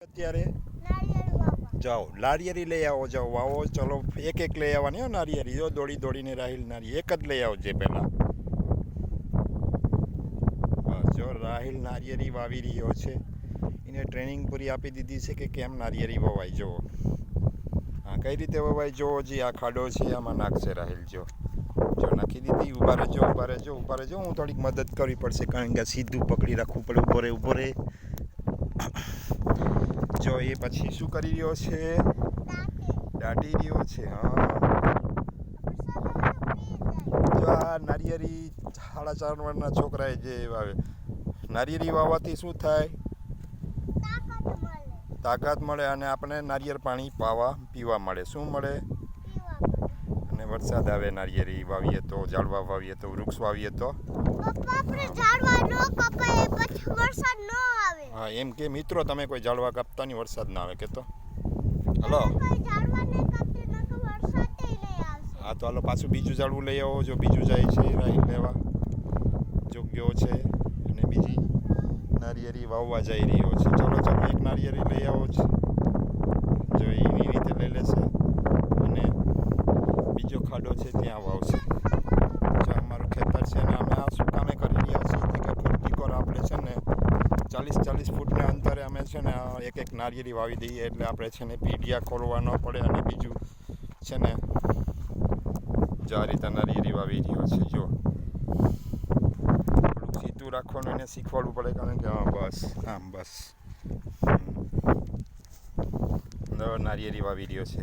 અત્યારે જાઓ નારિયેરી લઈ આવો, જાઓ વાવો, ચલો એક એક લઈ આવવાની હો નારિયેરી. જો દોડી દોડીને રાહિલ નારિયેરી એક જ લઈ આવજે પહેલાં. બસ જો રાહિલ નારિયેરી વાવી રહ્યો છે. એને ટ્રેનિંગ પૂરી આપી દીધી છે કે કેમ નારિયેરી વવાય. જુઓ હા કઈ રીતે વવાય. જુઓ જી આ ખાડો છે, આમાં નાખશે રાહિલ. જો નાખી દીધી. ઊભા રહેજો ઊભા રહેજો ઊભા રહેજો. હું થોડીક મદદ કરવી પડશે કારણ કે સીધું પકડી રાખવું પડે. ઊભો રહે ઊભો રહે. જો એ પછી શું કરી રહ્યો છે? દાટી રહ્યો છે. હા જો આ નારિયેરી 4.5 વર્ષના છોકરાએ જે વાવે. નારિયેરી વાવવાથી શું થાય? તાકાત મળે અને આપણે નારિયેળ પાણી પીવા મળે. શું મળે? અને વરસાદ આવે નારિયેરી વાવીએ તો, ઝાડવા વાવીએ તો, વૃક્ષ વાવીએ તો. હા એમ કે મિત્રો તમે કોઈ ઝાડવા કાપતા નહીં, વરસાદ ના આવે કે તો હલો. હા તો હાલો પાછું બીજું ઝાડવું લઈ આવો. જો બીજું જાય છે રાહિલ લેવા, જો ગયો છે અને બીજી નારિયેરી વાવવા જઈ રહ્યો છે. ચલો ચલો એક નારિયેરી લઈ આવો છે. જો એવી રીતે લઈ લેશે અને બીજો ખાડો છે ત્યાં વાવશે. જો અમારું ખેતર છે ને અમે આ શું કામે કરી રહ્યા છીએ કે ફરતી કોર આપણે છે ને 40 ફૂટના અંતરે અમે છે ને એક એક નારિયેરી વાવી દઈએ એટલે આપણે છે ને પીડિયા ખોલવા ન પડે. અને બીજું છે ને જો આ રીતે નારિયેરી વાવી રહ્યો છે. જો થોડુંક સીધું રાખવાનું એને શીખવાડવું પડે કારણ કે હા બસ આમ બસ નારિયેરી વાવી રહ્યો છે.